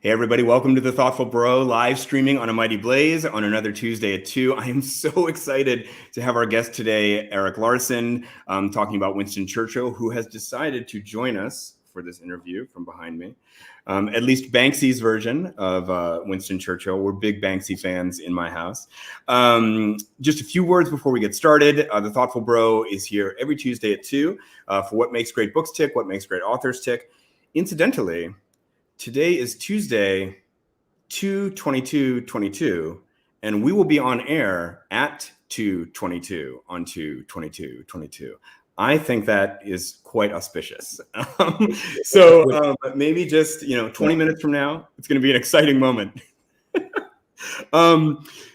Hey, everybody, welcome to the Thoughtful Bro live streaming on A Mighty Blaze on another Tuesday at 2. I am so excited to have our guest today, Erik Larson, talking about Winston Churchill, who has decided to join us for this interview from behind me. At least Banksy's version of Winston Churchill. We're big Banksy fans in my house. Just a few words before we get started. The Thoughtful Bro is here every Tuesday at 2 for what makes great books tick, what makes great authors tick. Incidentally, today is Tuesday, 2/22/22, and we will be on air at 2/22 on 2/22/22. I think that is quite auspicious. Maybe just 20 minutes from now, it's going to be an exciting moment.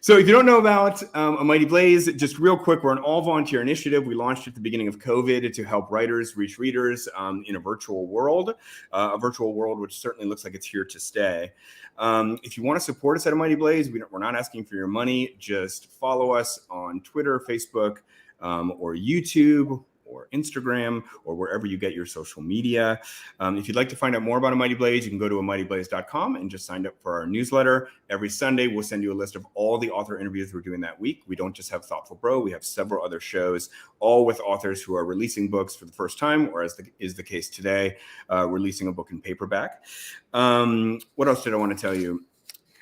So if you don't know about A Mighty Blaze, just real quick, we're an all-volunteer initiative. We launched at the beginning of COVID to help writers reach readers in a virtual world which certainly looks like it's here to stay. If you want to support us at A Mighty Blaze, we're not asking for your money. Just follow us on Twitter, Facebook, or YouTube, or Instagram, or wherever you get your social media. If you'd like to find out more about A Mighty Blaze, you can go to amightyblaze.com and just sign up for our newsletter. Every Sunday, we'll send you a list of all the author interviews we're doing that week. We don't just have Thoughtful Bro, we have several other shows, all with authors who are releasing books for the first time, or as is the case today, releasing a book in paperback. What else did I want to tell you?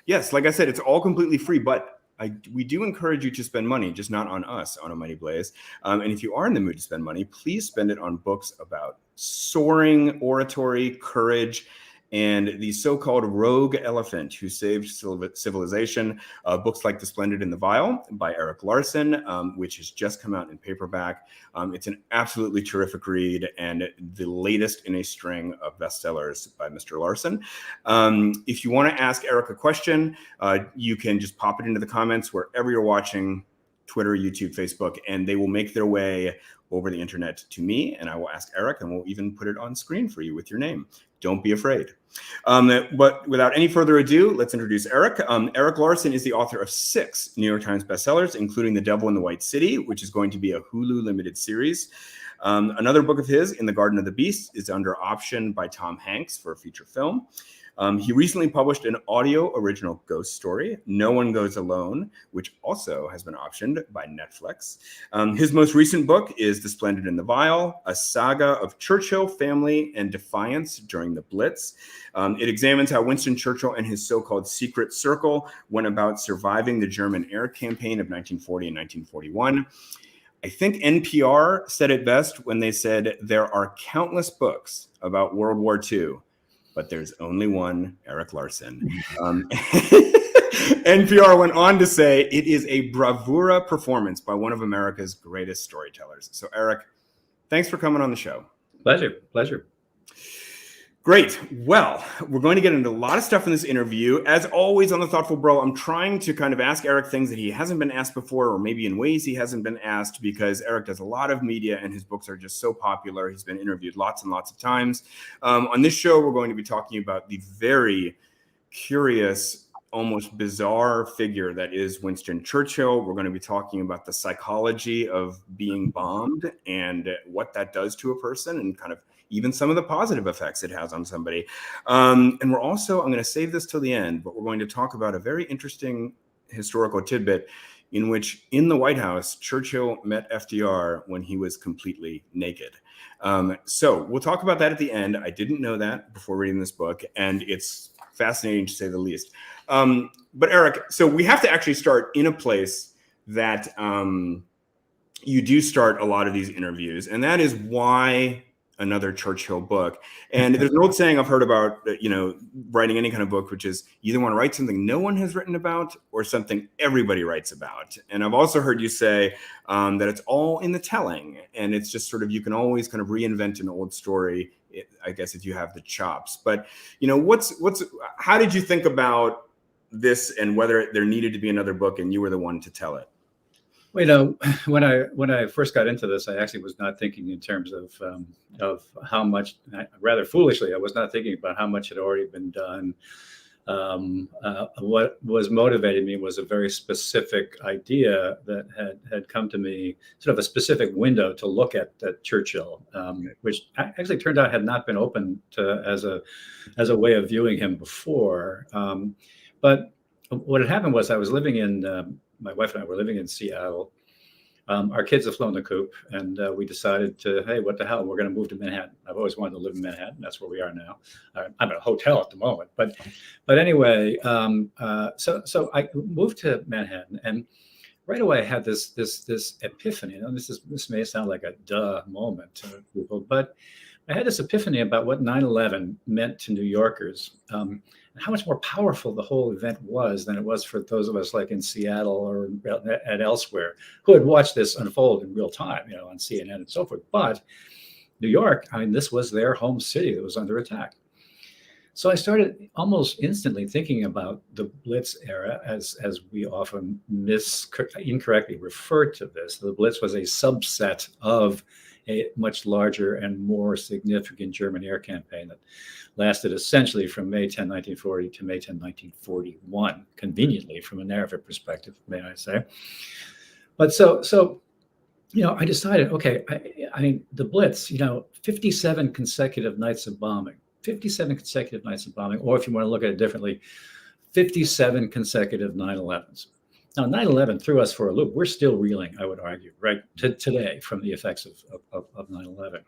Yes, like I said, it's all completely free, but we do encourage you to spend money, just not on us on A Mighty Blaze. And if you are in the mood to spend money, please spend it on books about soaring oratory, courage, and the so-called rogue elephant who saved civilization. Books like The Splendid and the Vile by Erik Larson, which has just come out in paperback. It's an absolutely terrific read and the latest in a string of bestsellers by Mr. Larson. If you want to ask Erik a question, you can just pop it into the comments wherever you're watching, Twitter, YouTube, Facebook, and they will make their way over the internet to me, and I will ask Erik, and we'll even put it on screen for you with your name. Don't be afraid. But without any further ado, let's introduce Erik. Erik Larson is the author of 6 New York Times bestsellers, including The Devil in the White City, which is going to be a Hulu limited series. Another book of his, In the Garden of the Beast, is under option by Tom Hanks for a feature film. He recently published an audio original ghost story, No One Goes Alone, which also has been optioned by Netflix. His most recent book is The Splendid and the Vile, a saga of Churchill, family, and defiance during the Blitz. It examines how Winston Churchill and his so-called secret circle went about surviving the German air campaign of 1940 and 1941. I think NPR said it best when they said, there are countless books about World War II, but there's only one Erik Larson. NPR went on to say it is a bravura performance by one of America's greatest storytellers. So Erik, thanks for coming on the show. Pleasure. Great. Well, we're going to get into a lot of stuff in this interview. As always on The Thoughtful Bro, I'm trying to kind of ask Erik things that he hasn't been asked before, or maybe in ways he hasn't been asked, because Erik does a lot of media and his books are just so popular. He's been interviewed lots and lots of times. On this show, we're going to be talking about the very curious, almost bizarre figure that is Winston Churchill. We're going to be talking about the psychology of being bombed and what that does to a person, and kind of even some of the positive effects it has on somebody. And we're also, I'm going to save this till the end, but we're going to talk about a very interesting historical tidbit in which in the White House, Churchill met FDR when he was completely naked. So we'll talk about that at the end. I didn't know that before reading this book, and it's fascinating to say the least. But Erik, so we have to actually start in a place that you do start a lot of these interviews, and that is why another Churchill book. And there's an old saying I've heard about, writing any kind of book, which is you either want to write something no one has written about or something everybody writes about. And I've also heard you say that it's all in the telling, and it's just sort of, you can always kind of reinvent an old story, I guess, if you have the chops. But, how did you think about this and whether there needed to be another book and you were the one to tell it? Well, when I first got into this, I actually was not thinking in terms of how much. Rather foolishly, I was not thinking about how much had already been done. What was motivating me was a very specific idea that had come to me, sort of a specific window to look at Churchill, which actually turned out had not been open to as a way of viewing him before. But what had happened was I was living in, my wife and I were living in Seattle. Our kids have flown the coop, and we decided to, hey, what the hell? We're going to move to Manhattan. I've always wanted to live in Manhattan. That's where we are now. I'm at a hotel at the moment, but anyway, so I moved to Manhattan, and right away I had this epiphany. And this may sound like a duh moment to people, but I had this epiphany about what 9/11 meant to New Yorkers. And how much more powerful the whole event was than it was for those of us like in Seattle or and elsewhere who had watched this unfold in real time, on CNN and so forth. But New York, I mean, this was their home city that was under attack. So I started almost instantly thinking about the Blitz era, as we often incorrectly refer to this. The Blitz was a subset of a much larger and more significant German air campaign that lasted essentially from May 10, 1940 to May 10, 1941, conveniently from a narrative perspective, may I say. But so I decided, okay, I mean, the Blitz, 57 consecutive nights of bombing, 57 consecutive nights of bombing, or if you want to look at it differently, 57 consecutive 9/11s. Now, 9/11 threw us for a loop. We're still reeling, I would argue, right, today from the effects of 9/11.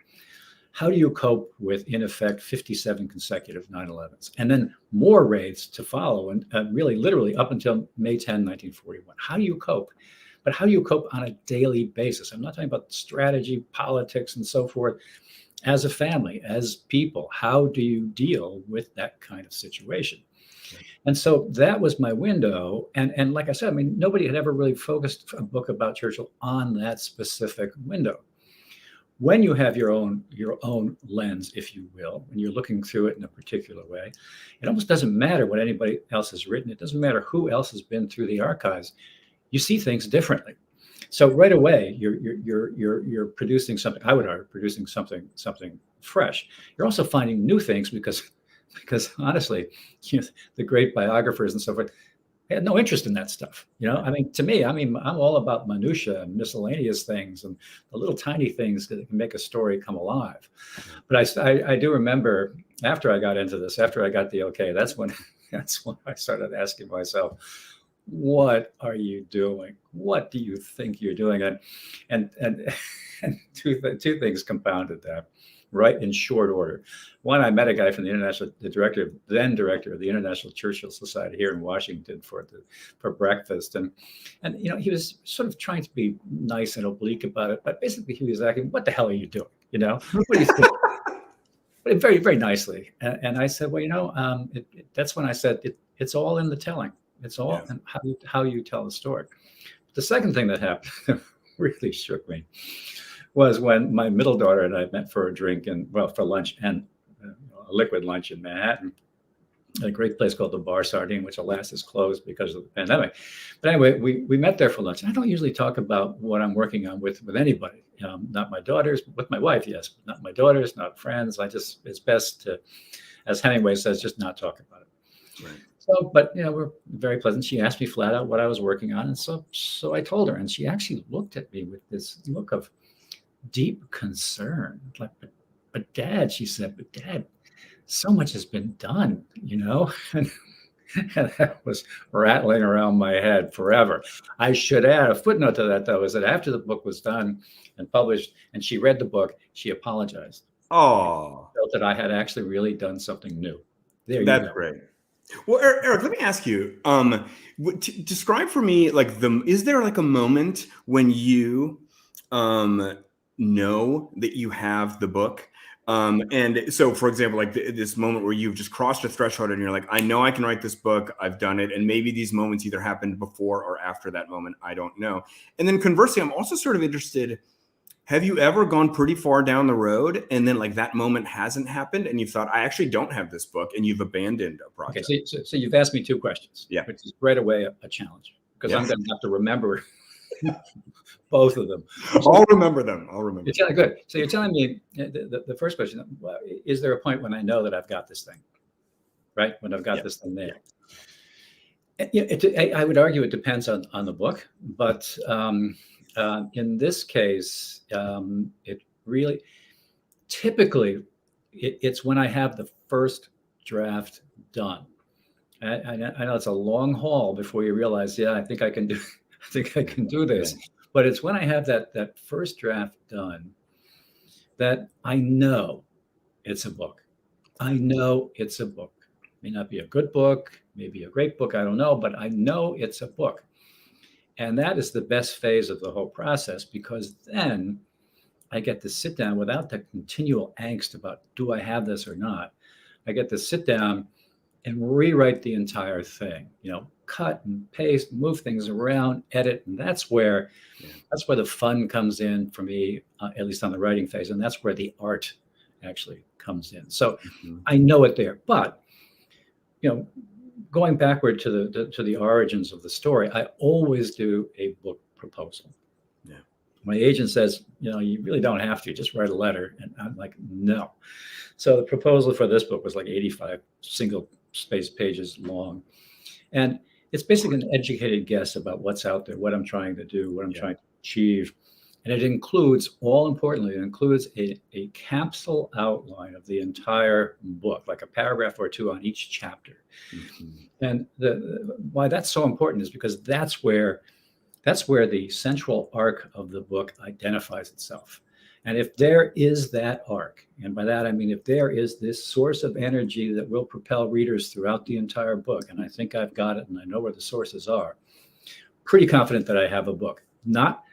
How do you cope with, in effect, 57 consecutive 9/11s? And then more raids to follow, and really literally up until May 10, 1941. How do you cope? But how do you cope on a daily basis? I'm not talking about strategy, politics, and so forth. As a family, as people, how do you deal with that kind of situation? And so that was my window. And like I said, I mean, nobody had ever really focused a book about Churchill on that specific window. When you have your own lens, if you will, when you're looking through it in a particular way, it almost doesn't matter what anybody else has written. It doesn't matter who else has been through the archives. You see things differently. So right away, you're producing something. I would argue producing something fresh. You're also finding new things because honestly, the great biographers and so forth, they had no interest in that stuff. I mean, to me, I'm all about minutia and miscellaneous things and the little tiny things that can make a story come alive. But I do remember after I got into this, after I got the okay, that's when I started asking myself, what are you doing? What do you think you're doing? And two things compounded that. Right, in short order. One, I met a guy from the then director of the International Churchill Society here in Washington for breakfast, and he was sort of trying to be nice and oblique about it, but basically he was asking, "What the hell are you doing? What do you think?" But very, very nicely. And I said, "Well, that's when I said it's all in the telling. It's all in how you tell the story." The second thing that happened that really shook me was when my middle daughter and I met for a drink for lunch and a liquid lunch in Manhattan, a great place called the Bar Sardine, which alas is closed because of the pandemic. But anyway, we met there for lunch. I don't usually talk about what I'm working on with anybody, not my daughters, with my wife, yes, but not my daughters, not friends. It's best to, as Hemingway says, just not talk about it. Right. So, but we're very pleasant. She asked me flat out what I was working on, and so I told her, and she actually looked at me with this look of deep concern, like, but Dad, she said, but Dad, so much has been done, and that was rattling around my head forever. I should add a footnote to that, though, is that after the book was done and published, and she read the book, she apologized. Oh, felt that I had actually really done something new. That's great. Well, Erik, let me ask you, describe for me, is there like a moment when you, know that you have the book? And so, for example, like this moment where you've just crossed a threshold and you're like, I know I can write this book. I've done it. And maybe these moments either happened before or after that moment. I don't know. And then conversely, I'm also sort of interested, have you ever gone pretty far down the road and then like that moment hasn't happened and you thought, I actually don't have this book, and you've abandoned a project? Okay, so you've asked me two questions, which is right away a challenge, because I'm going to have to remember both of them. I'll remember them. Good. So you're telling me the first question, is there a point when I know that I've got this thing? right? When I've got Yeah. this thing there. I would argue it depends on the book, but in this case, it really typically it's when I have the first draft done. I know it's a long haul before you realize, yeah, I think I can do, I think I can do this. Right. But it's when I have that first draft done that I know it's a book. I know it's a book. May not be a good book, maybe a great book, I don't know, but I know it's a book. And that is the best phase of the whole process, because then I get to sit down without the continual angst about, do I have this or not? I get to sit down and rewrite the entire thing, cut and paste, move things around, edit. And that's where the fun comes in for me, at least on the writing phase. And that's where the art actually comes in. So I know it there, but going backward to the origins of the story, I always do a book proposal. Yeah. My agent says, you really don't have to, just write a letter. And I'm like, no. So the proposal for this book was like 85 single space pages long. And it's basically an educated guess about what's out there, what I'm trying to do, what I'm trying to achieve. And it includes, all importantly, it includes a capsule outline of the entire book, like a paragraph or two on each chapter. And why that's so important is because that's where the central arc of the book identifies itself. And if there is that arc, and by that I mean if there is this source of energy that will propel readers throughout the entire book, and I think I've got it and I know where the sources are, pretty confident that I have a book. Not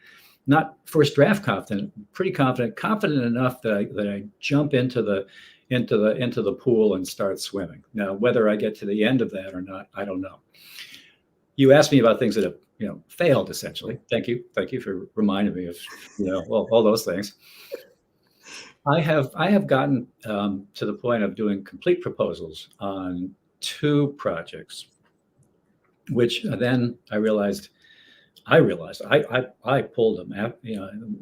first draft confident, pretty confident enough that I jump into the pool and start swimming. Now, whether I get to the end of that or not, I don't know. You asked me about things that have failed, essentially. Thank you for reminding me of all those things. I have gotten to the point of doing complete proposals on 2 projects, which then I realized I pulled them out.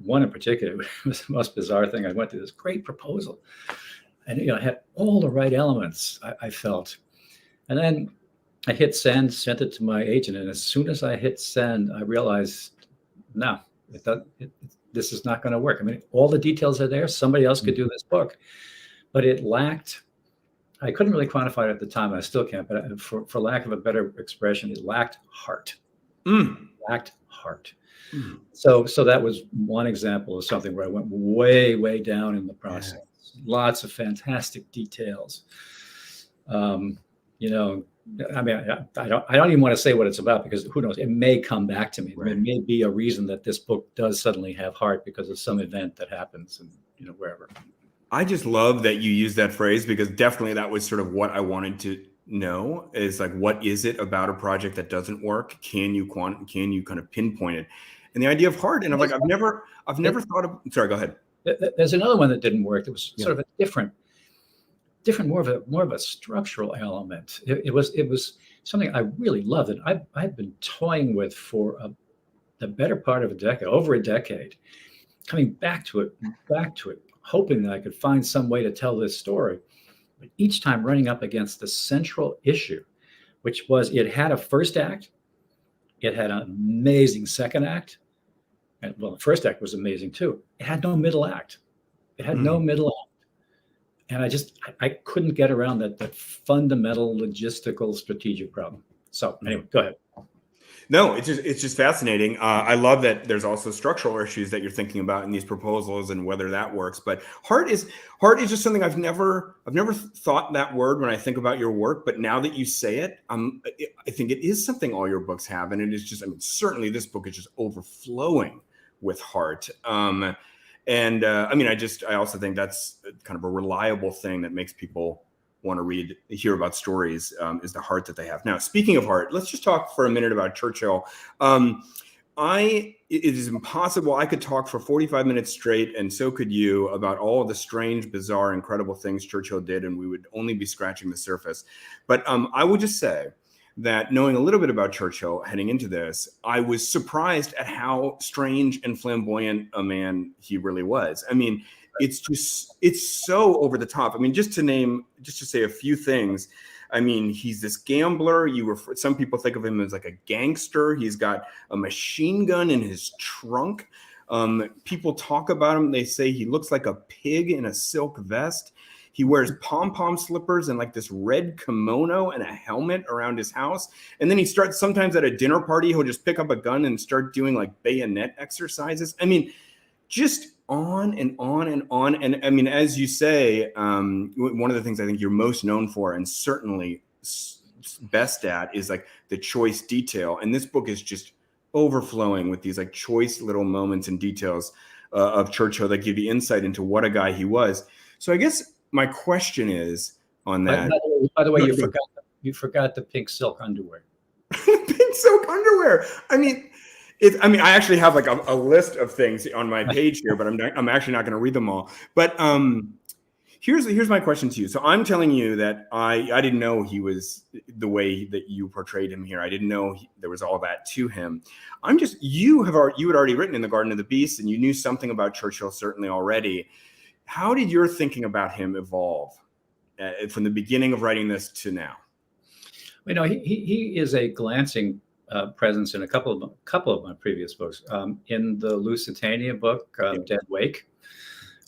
One in particular was the most bizarre thing. I went through this great proposal, and it had all the right elements, I felt, and then I hit send, sent it to my agent, and as soon as I hit send, I realized, no, this is not going to work. I mean, all the details are there. Somebody else could do this book, but it lacked. I couldn't really quantify it at the time. I still can't, but for lack of a better expression, it lacked heart. Lacked heart. So that was one example of something where I went way, way down in the process. Lots of fantastic details. I mean, I don't even want to say what it's about, because who knows? It may come back to me. Right. There may be a reason that this book does suddenly have heart because of some event that happens, and wherever. I just love that you use that phrase, because definitely that was sort of what I wanted to know, is like, what is it about a project that doesn't work? Can you kind of pinpoint it? And the idea of heart, and I've never thought of. Sorry, go ahead. There's another one that didn't work. It was sort of a different, more of a structural element. It was something I really loved, and I've been toying with for the better part of a decade, over a decade, coming back to it, hoping that I could find some way to tell this story, but each time running up against the central issue, which was it had a first act, it had an amazing second act, and well, the first act was amazing too. It had no middle act. No middle act. And I couldn't get around that fundamental logistical strategic problem. So anyway, go ahead. No, it's just fascinating. I love that there's also structural issues that you're thinking about in these proposals and whether that works. But heart is just something I've never thought that word when I think about your work. But now that you say it, I think it is something all your books have, and it is just. I mean, certainly this book is just overflowing with heart. And I also think that's kind of a reliable thing that makes people want to hear about stories, is the heart that they have. Now, speaking of heart, let's just talk for a minute about Churchill. It is impossible. I could talk for 45 minutes straight, and so could you, about all of the strange, bizarre, incredible things Churchill did, and we would only be scratching the surface. But I would just say that knowing a little bit about Churchill heading into this, I was surprised at how strange and flamboyant a man he really was. I mean, it's so over the top. I mean, just to say a few things. I mean, he's this gambler. Some people think of him as like a gangster. He's got a machine gun in his trunk. People talk about him. They say he looks like a pig in a silk vest. He wears pom-pom slippers and like this red kimono and a helmet around his house. And then he starts, sometimes at a dinner party, he'll just pick up a gun and start doing like bayonet exercises. I mean, just on and on and on. And I mean, as you say, one of the things I think you're most known for, and certainly best at, is like the choice detail. And this book is just overflowing with these like choice little moments and details of Churchill that give you insight into what a guy he was. So I guess my question is on that. By the way, you forgot the pink silk underwear. Pink silk underwear. I mean, I actually have like a list of things on my page here, but I'm actually not going to read them all. But here's my question to you. So I'm telling you that I didn't know he was the way that you portrayed him here. I didn't know there was all that to him. You had already written In the Garden of the Beast, and you knew something about Churchill certainly already. How did your thinking about him evolve from the beginning of writing this to now? You know, he is a glancing presence in a couple of my previous books. In the Lusitania book, Dead Wake,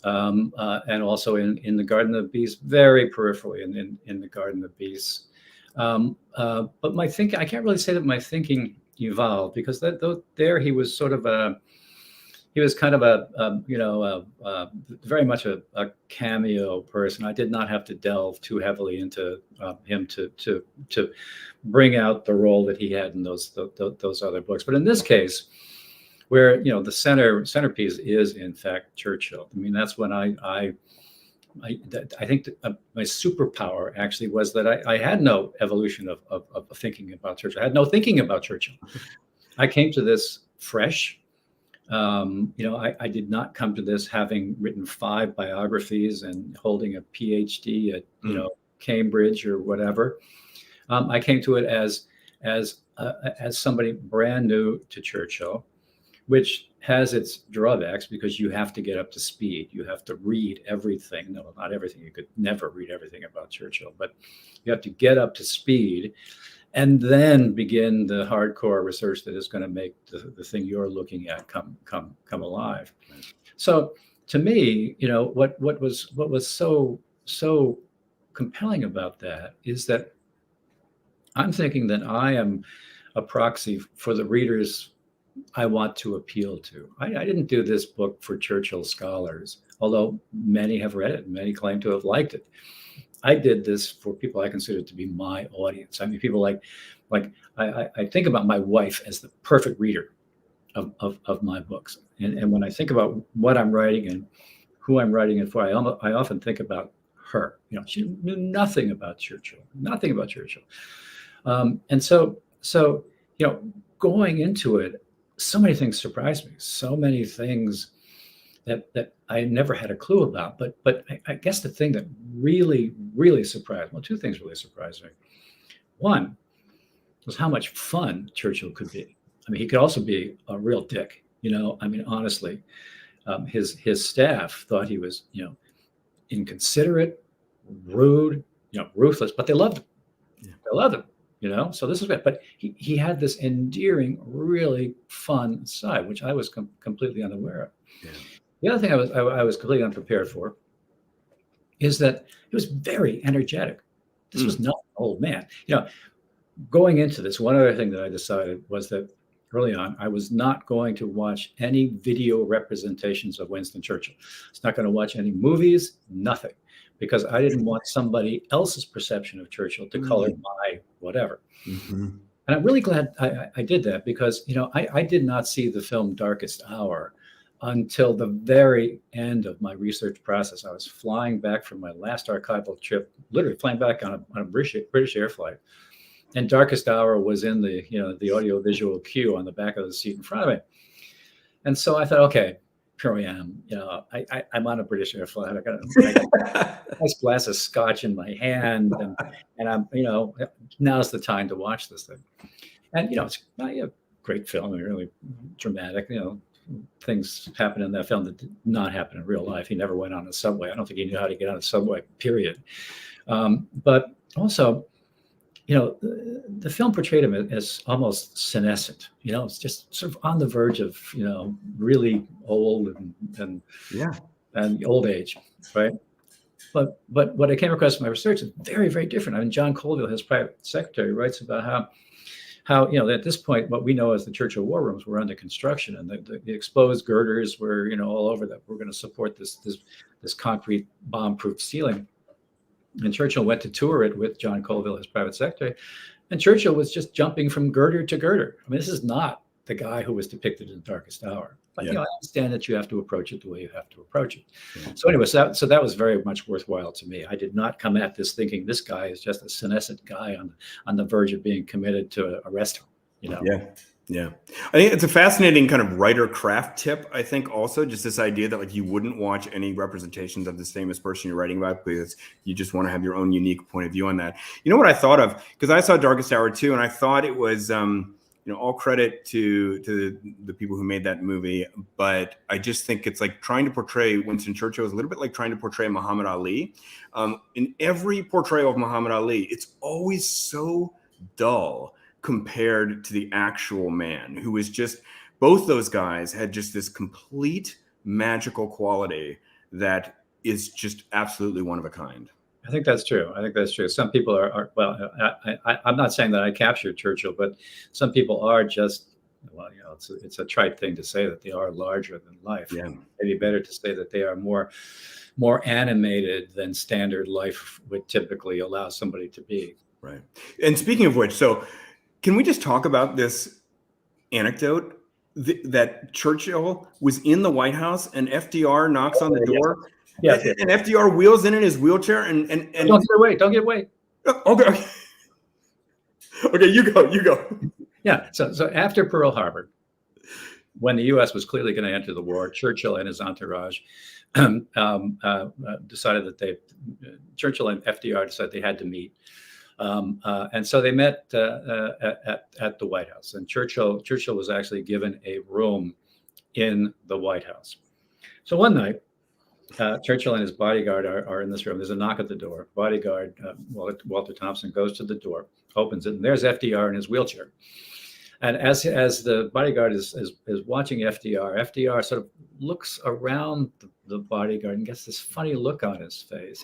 and also in the Garden of Beasts, very peripherally in the Garden of Beasts. But my thinking, I can't really say that my thinking evolved, because there he was sort of he was kind of very much a cameo person. I did not have to delve too heavily into him to bring out the role that he had in those other books. But in this case, where the centerpiece is in fact Churchill. I mean, that's when I think that my superpower actually was that I had no evolution of thinking about Churchill. I had no thinking about Churchill. I came to this fresh. I did not come to this having written 5 biographies and holding a PhD at Cambridge or whatever. I came to it as somebody brand new to Churchill, which has its drawbacks because you have to get up to speed. You have to read everything. No, not everything. You could never read everything about Churchill, but you have to get up to speed and then begin the hardcore research that is going to make the thing you're looking at come alive. So to me, what was so compelling about that is that I'm thinking that I am a proxy for the readers I want to appeal to. I didn't do this book for Churchill scholars, although many have read it, many claim to have liked it. I did this for people I consider to be my audience. I mean, people like I think about my wife as the perfect reader of my books. And when I think about what I'm writing and who I'm writing it for, I often think about her. She knew nothing about Churchill. And so going into it, so many things surprised me. So many things that I never had a clue about. But I guess the thing that really surprised, well, 2 things really surprised me. One was how much fun Churchill could be. I mean, he could also be a real dick. I mean, honestly, his staff thought he was, inconsiderate, rude, ruthless, but they loved him. Yeah. They loved him. So this is great. But he had this endearing, really fun side, which I was completely unaware of. Yeah. The other thing I was completely unprepared for is that he was very energetic. This was not an old man. Going into this, one other thing that I decided was that early on, I was not going to watch any video representations of Winston Churchill. I was not going to watch any movies, nothing, because I didn't want somebody else's perception of Churchill to color my whatever. Mm-hmm. And I'm really glad I did that, because, I did not see the film Darkest Hour until the very end of my research process. I was flying back from my last archival trip, literally flying back on a British air flight. And Darkest Hour was in the audio-visual cue on the back of the seat in front of me. And so I thought, okay, here I am. I'm on a British air flight. I got a nice glass of scotch in my hand, and I'm, now's the time to watch this thing. And it's a great film, really dramatic. things happen in that film that did not happen in real life. He never went on a subway. I don't think he knew how to get on a subway, period. But also, the film portrayed him as almost senescent. It's just sort of on the verge of, really old and old age, right? But what I came across in my research is very, very different. I mean, John Colville, his private secretary, writes about how at this point, what we know as the Churchill war rooms were under construction, and the exposed girders were, all over that we're going to support this concrete bomb-proof ceiling. And Churchill went to tour it with John Colville, his private secretary, and Churchill was just jumping from girder to girder. I mean, this is not the guy who was depicted in Darkest Hour. But I understand that you have to approach it the way you have to approach it. Yeah. So anyway, so that was very much worthwhile to me. I did not come at this thinking this guy is just a senescent guy on the verge of being committed to arrest him. Yeah. I think it's a fascinating kind of writer craft tip. I think also just this idea that you wouldn't watch any representations of this famous person you're writing about because you just want to have your own unique point of view on that. You know what I thought of? Because I saw Darkest Hour too, and I thought it was all credit to the people who made that movie, but I just think it's like trying to portray Winston Churchill is a little bit like trying to portray Muhammad Ali. In every portrayal of Muhammad Ali, it's always so dull compared to the actual man who was just, both those guys had just this complete magical quality that is just absolutely one of a kind. I think that's true. Some people are well, I'm not saying that I captured Churchill, but some people are just, it's a trite thing to say that they are larger than life. Yeah. Maybe better to say that they are more animated than standard life would typically allow somebody to be. Right. And speaking of which, so can we just talk about this anecdote that Churchill was in the White House and FDR knocks on the door? Yeah, and FDR wheels in his wheelchair and don't get away. Okay. Okay, you go. Yeah. So after Pearl Harbor, when the U.S. was clearly going to enter the war, Churchill and his entourage decided that Churchill and FDR decided they had to meet, and so they met at the White House. And Churchill was actually given a room in the White House. So one night, Churchill and his bodyguard are in this room. There's a knock at the door. Bodyguard, Walter Thompson, goes to the door, opens it, and there's FDR in his wheelchair. And as the bodyguard is watching FDR sort of looks around the bodyguard and gets this funny look on his face.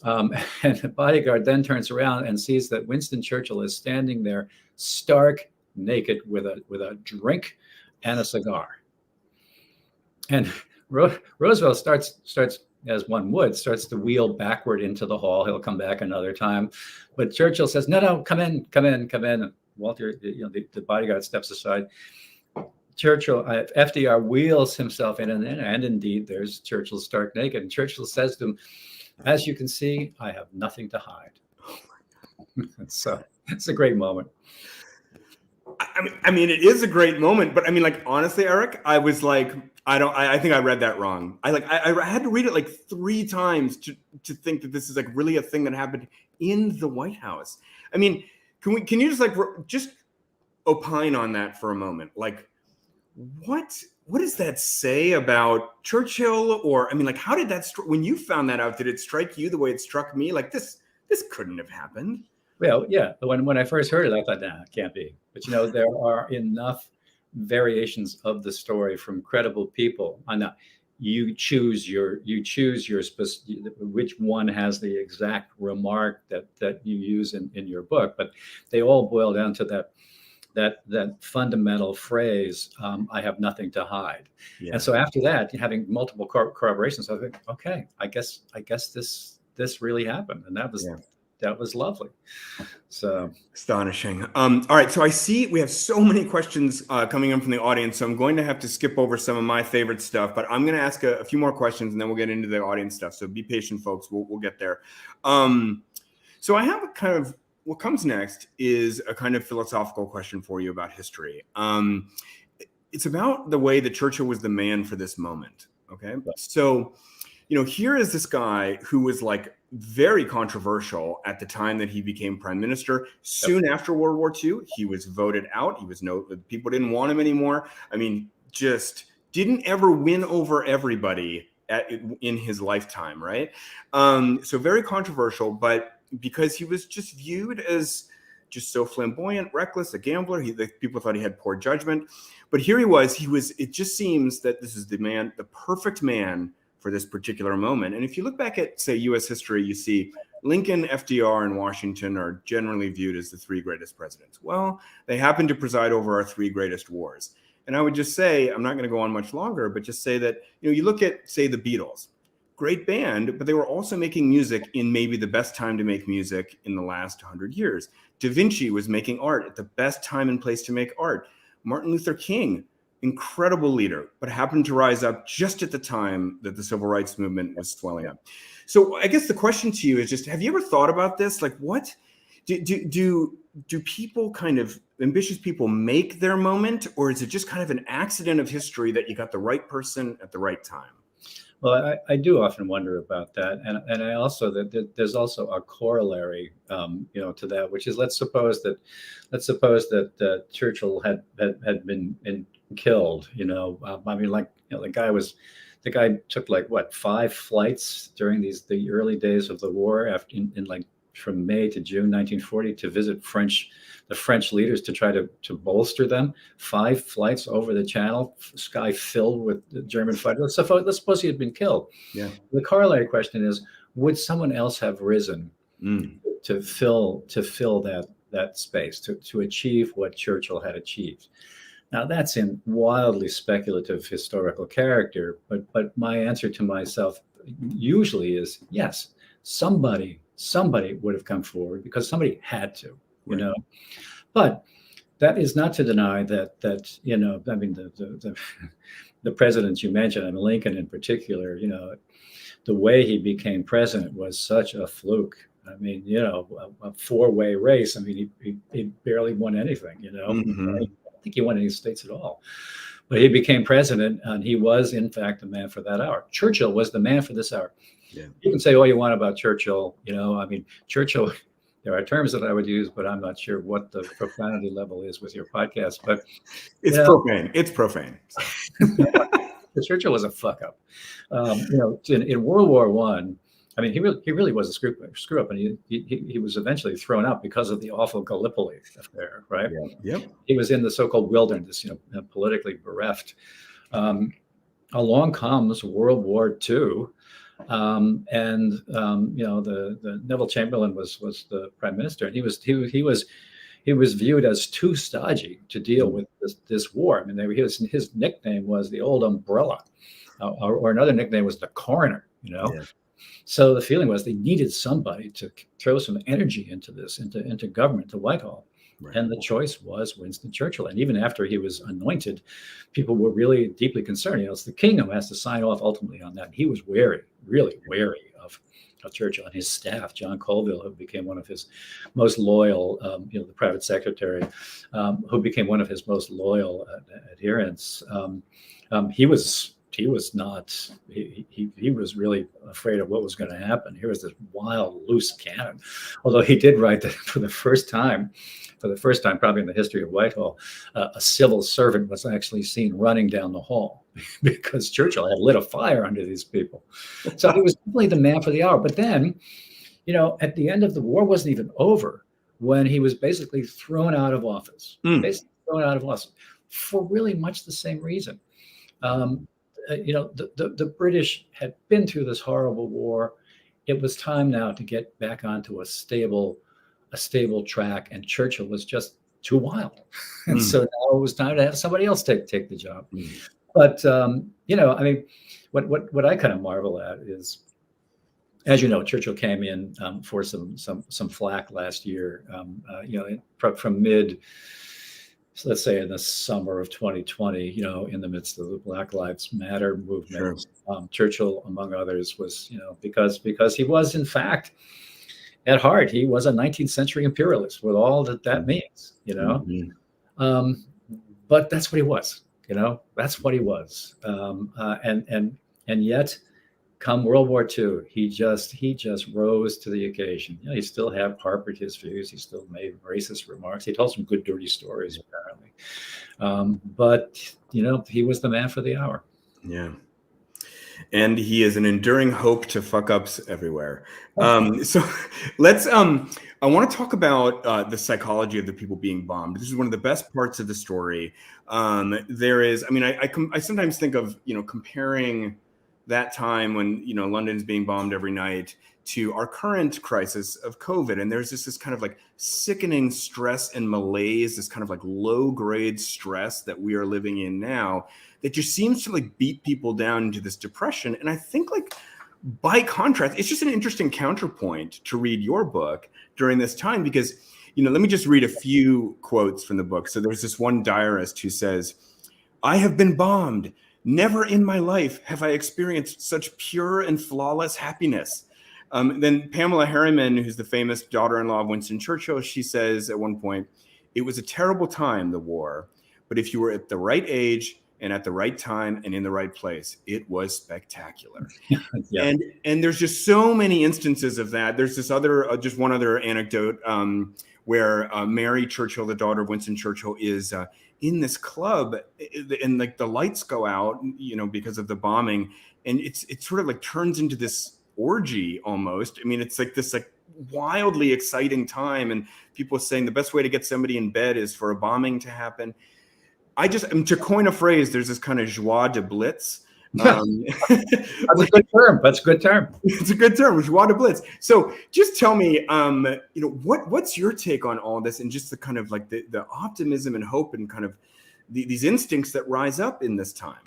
And the bodyguard then turns around and sees that Winston Churchill is standing there, stark naked, with a drink and a cigar. And Roosevelt starts, as one would, starts to wheel backward into the hall. He'll come back another time, but Churchill says, "No, come in." And Walter, the bodyguard steps aside. FDR wheels himself in, and indeed, there's Churchill stark naked. And Churchill says to him, "As you can see, I have nothing to hide." So it's a great moment. I mean, it is a great moment, but I mean, honestly, Erik, I was like, I think I read that wrong. I had to read it 3 times to think that this is really a thing that happened in the White House. I mean, can you just opine on that for a moment? What does that say about Churchill? Or, I mean, how did that, when you found that out, did it strike you the way it struck me? This couldn't have happened. Well, yeah. When I first heard it, I thought, nah, it can't be. But there are enough variations of the story from credible people. You choose which one has the exact remark that you use in your book, but they all boil down to that fundamental phrase, "I have nothing to hide." Yeah. And so after that, having multiple corroborations, I think, okay, I guess this really happened, and that was lovely. So astonishing. All right. So I see we have so many questions coming in from the audience. So I'm going to have to skip over some of my favorite stuff, but I'm going to ask a few more questions and then we'll get into the audience stuff. So be patient, folks. We'll get there. So I have a kind of, what comes next is a kind of philosophical question for you about history. It's about the way that Churchill was the man for this moment. Okay. So, here is this guy who was very controversial at the time that he became prime minister. Soon after World War II, he was voted out. People didn't want him anymore. I mean, just didn't ever win over everybody in his lifetime, right? So very controversial, but because he was just viewed as just so flamboyant, reckless, a gambler, people thought he had poor judgment. But here he was, it just seems that this is the perfect man for this particular moment. And if you look back at, say, US history, you see Lincoln, FDR, and Washington are generally viewed as the three greatest presidents. Well, they happen to preside over our three greatest wars. And I would just say, I'm not going to go on much longer, but just say that, you look at, say, the Beatles, great band, but they were also making music in maybe the best time to make music in the last 100 years. Da Vinci was making art at the best time and place to make art. Martin Luther King, incredible leader, but happened to rise up just at the time that the civil rights movement was swelling up. So I guess the question to you is just, have you ever thought about this? Like, what do people, kind of ambitious people, make their moment, or is it just kind of an accident of history that you got the right person at the right time? Well, I do often wonder about that, and I also that there's also a corollary, to that, which is let's suppose that Churchill had been killed. The guy took like 5 flights during the early days of the war, after from May to June 1940, to visit the French leaders to try to bolster them. 5 flights over the channel, sky filled with German fighters. Let's suppose he had been killed. Yeah. The corollary question is, would someone else have risen to fill that space, to achieve what Churchill had achieved? Now, that's in wildly speculative historical character, but my answer to myself usually is yes, somebody would have come forward, because somebody had to, But that is not to deny that the presidents you mentioned, Lincoln in particular, the way he became president was such a fluke. a 4-way race. He barely won anything, Mm-hmm. I don't think he won any states at all. But he became president, and he was, in fact, the man for that hour. Churchill was the man for this hour. Yeah. You can say all you want about Churchill. Churchill, there are terms that I would use, but I'm not sure what the profanity level is with your podcast. But it's profane. It's profane. Churchill was a fuck up. In World War I, he really was a screw up, and he was eventually thrown out because of the awful Gallipoli affair, right? Yeah. Yep. He was in the so-called wilderness, politically bereft. Along comes World War II, and the Neville Chamberlain was the prime minister, and he was viewed as too stodgy to deal with this war. His nickname was the Old Umbrella, or another nickname was the Coroner. Yeah. So the feeling was they needed somebody to throw some energy into this, into government, to Whitehall. Right. And the choice was Winston Churchill. And even after he was anointed, people were really deeply concerned. It's the king who has to sign off ultimately on that. And he was really wary of Churchill and his staff. John Colville, who became one of his most loyal, the private secretary, who became one of his most loyal adherents. He was really afraid of what was going to happen. Here was this wild, loose cannon. Although he did write that for the first time probably in the history of Whitehall, a civil servant was actually seen running down the hall because Churchill had lit a fire under these people. So he was definitely the man for the hour. But then, at the end of the war wasn't even over when he was basically thrown out of office. For really much the same reason. The British had been through this horrible war. It was time now to get back onto a stable track, and Churchill was just too wild. And so now it was time to have somebody else take the job. But what I kind of marvel at is, as you know, Churchill came in for some flack last year. From mid, so let's say in the summer of 2020, in the midst of the Black Lives Matter movement, sure. Churchill, among others, was, because he was, in fact, at heart, he was a 19th century imperialist with all that means, but that's what he was, that's what he was. And yet, come World War II, he just rose to the occasion. You know, he still had harbored his views. He still made racist remarks. He told some good, dirty stories, apparently. But, you know, he was the man for the hour. Yeah. And he is an enduring hope to fuck ups everywhere. So let's, I want to talk about the psychology of the people being bombed. This is one of the best parts of the story. There is, I mean, I sometimes think of, you know, comparing that time when, you know, London's being bombed every night to our current crisis of COVID. And there's this kind of like sickening stress and malaise, this kind of like low grade stress that we are living in now that just seems to like beat people down into this depression. And I think like by contrast, it's just an interesting counterpoint to read your book during this time because, you know, let me just read a few quotes from the book. So there's this one diarist who says, "I have been bombed. Never in my life have I experienced such pure and flawless happiness." Then Pamela Harriman, who's the famous daughter-in-law of Winston Churchill, she says at one point, "It was a terrible time, the war, but if you were at the right age and at the right time and in the right place, it was spectacular." Yeah. And there's just so many instances of that. There's this other, just one other anecdote where Mary Churchill, the daughter of Winston Churchill, is in this club, and like the lights go out, you know, because of the bombing, and it sort of like turns into this orgy almost. I mean, it's like this like wildly exciting time, and people saying the best way to get somebody in bed is for a bombing to happen. To coin a phrase, there's this kind of joie de blitz. That's a good term. That's a good term. It's a good term, joie de blitz. So just tell me, you know, what's your take on all this and just the kind of like the optimism and hope and kind of these instincts that rise up in this time?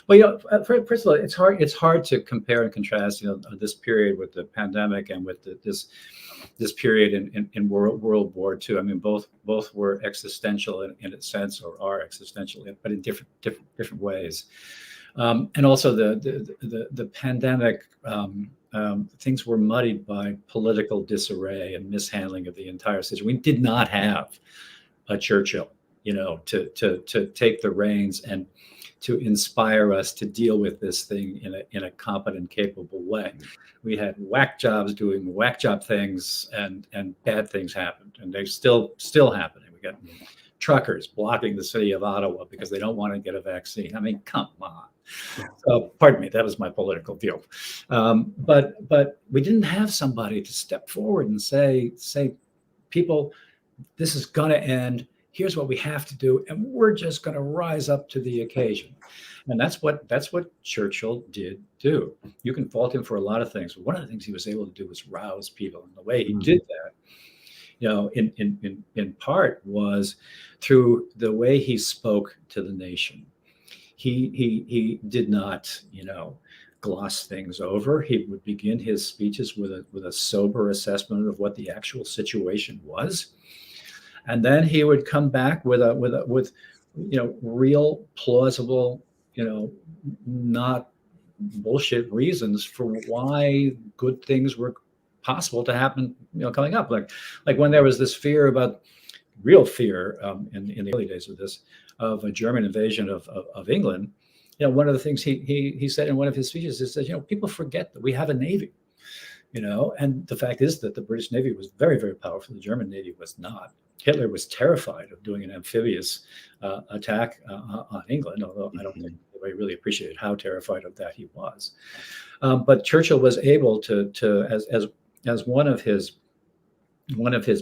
Well, you know, first of all, it's hard to compare and contrast, you know, this period with the pandemic and with this period in World War II. I mean, both were existential in its sense, or are existential, but in different ways. And also the pandemic, things were muddied by political disarray and mishandling of the entire situation. We did not have a Churchill, you know, to take the reins and to inspire us to deal with this thing in a competent, capable way. We had whack jobs doing whack job things, and bad things happened, and they're still happening. We got truckers blocking the city of Ottawa because they don't want to get a vaccine. I mean, come on. So, pardon me, that was my political view. But we didn't have somebody to step forward and say, people, this is going to end. Here's what we have to do, and we're just going to rise up to the occasion. And that's what Churchill did do. You can fault him for a lot of things, but one of the things he was able to do was rouse people. And the way he did that, you know, in part was through the way he spoke to the nation. He did not, you know, gloss things over. He would begin his speeches with a sober assessment of what the actual situation was. And then he would come back with you know, real plausible, you know, not bullshit reasons for why good things were possible to happen, you know, coming up. Like when there was this fear about real fear in the early days of this, of a German invasion of England. You know, one of the things he said in one of his speeches is that, you know, people forget that we have a navy, you know, and the fact is that the British Navy was very, very powerful. The German Navy was not. Hitler was terrified of doing an amphibious attack on England, although I don't think anybody really appreciated how terrified of that he was. But Churchill was able to as one of his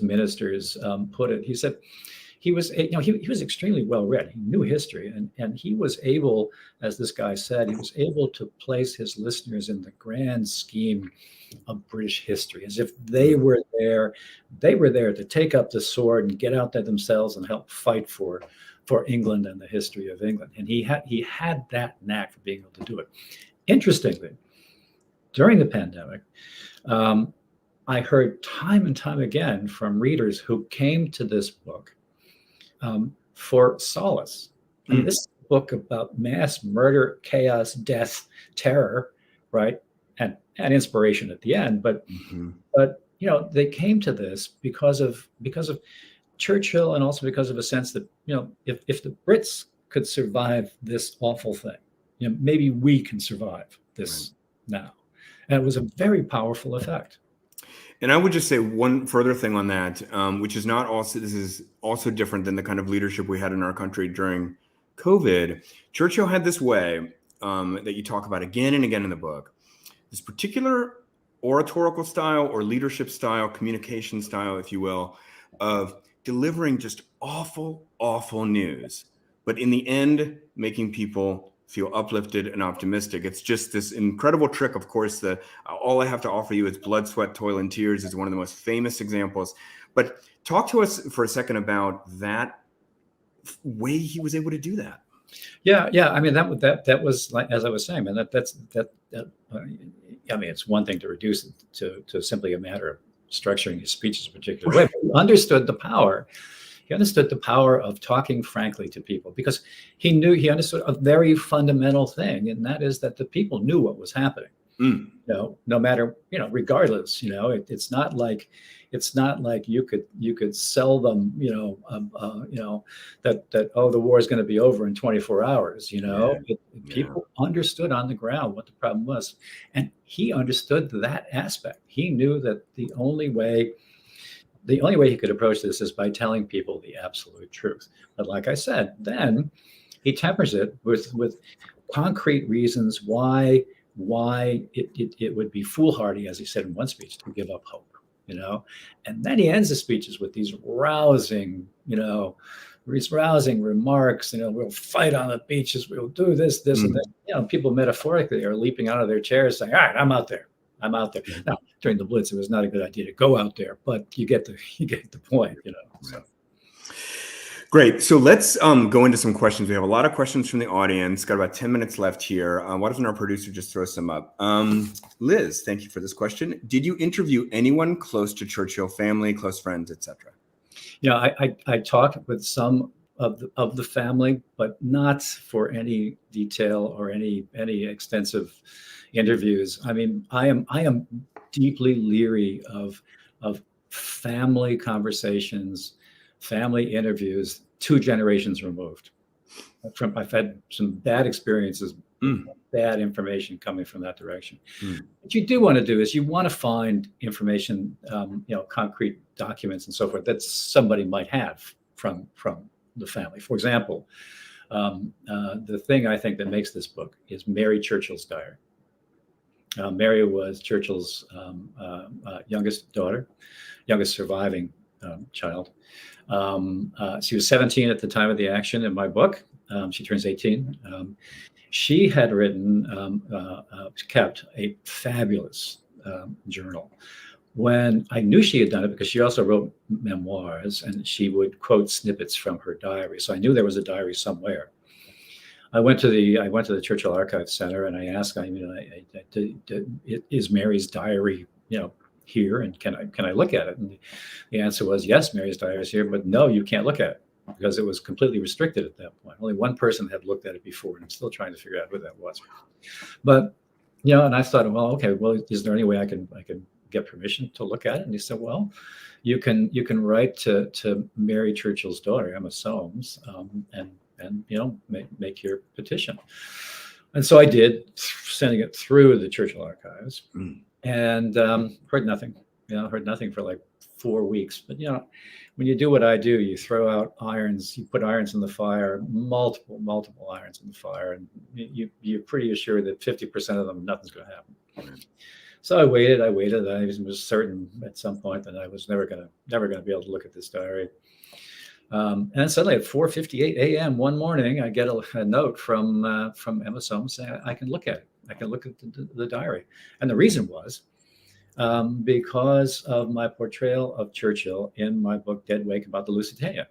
ministers put it, he said he was, you know, he was extremely well read. He knew history, and he was able, as this guy said, he was able to place his listeners in the grand scheme of British history, as if they were there to take up the sword and get out there themselves and help fight for England and the history of England. And he had that knack for being able to do it. Interestingly, during the pandemic, I heard time and time again from readers who came to this book for solace. I mean, this is a book about mass murder, chaos, death, terror, right? And inspiration at the end, but you know, they came to this because of Churchill, and also because of a sense that, you know, if the Brits could survive this awful thing, you know, maybe we can survive this now. And it was a very powerful effect. And I would just say one further thing on that, which is not also, this is also different than the kind of leadership we had in our country during COVID. Churchill had this way that you talk about again and again in the book, this particular oratorical style or leadership style, communication style, if you will, of delivering just awful, awful news, but in the end, making people feel uplifted and optimistic. It's just this incredible trick. Of course, all I have to offer you is blood, sweat, toil, and tears is one of the most famous examples. But talk to us for a second about that way he was able to do that. Yeah. I mean, that was, like, as I was saying, man, I mean, it's one thing to reduce it to simply a matter of structuring his speeches a particular way. But he understood the power. He understood the power of talking frankly to people, because he understood a very fundamental thing, and that is that the people knew what was happening. You know, no matter, regardless, it's not like you could sell them, that oh, the war is going to be over in 24 hours. People understood on the ground what the problem was, and he understood that aspect. He knew that the only way he could approach this is by telling people the absolute truth. But like I said, then he tempers it with concrete reasons why it would be foolhardy, as he said in one speech, to give up hope. And then he ends the speeches with these rousing remarks. We'll fight on the beaches. We'll do this, and this. People metaphorically are leaping out of their chairs saying, all right, I'm out there. Now, during the Blitz, it was not a good idea to go out there, but you get the point, So. Great. So let's go into some questions. We have a lot of questions from the audience. Got about 10 minutes left here. Why doesn't our producer just throw some up? Liz, thank you for this question. Did you interview anyone close to Churchill family, close friends, etc.? I talked with some of the family, but not for any detail or any extensive interviews. I mean, I am deeply leery of family conversations, family interviews 2 generations removed. I've had some bad experiences, bad information coming from that direction. What you do want to do is you want to find information, concrete documents and so forth that somebody might have from the family. For example, the thing I think that makes this book is Mary Churchill's diary. Mary was Churchill's youngest surviving child. She was 17 at the time of the action in my book. She turns 18. She had kept a fabulous journal. When I knew she had done it, because she also wrote memoirs, and she would quote snippets from her diary. So I knew there was a diary somewhere. I went to the Churchill Archive Center, and I asked, is Mary's diary, here, and can I look at it? And the answer was, yes, Mary's diary is here, but no, you can't look at it, because it was completely restricted at that point. Only one person had looked at it before, and I'm still trying to figure out who that was. But and I thought, well, okay, well, is there any way I can get permission to look at it? And he said, well, you can write to Mary Churchill's daughter, Emma Soames, and make your petition. And so I did, sending it through the Churchill archives, and heard nothing. Heard nothing for like 4 weeks. But when you do what I do, you throw out irons, you put irons in the fire, multiple irons in the fire, and you're pretty assured that 50% of them, nothing's going to happen. So I waited. I was certain at some point that I was never going to be able to look at this diary. And then suddenly at 4:58 a.m. one morning, I get a note from Emma Soames saying I can look at it. I can look at the diary. And the reason was because of my portrayal of Churchill in my book Dead Wake about the Lusitania.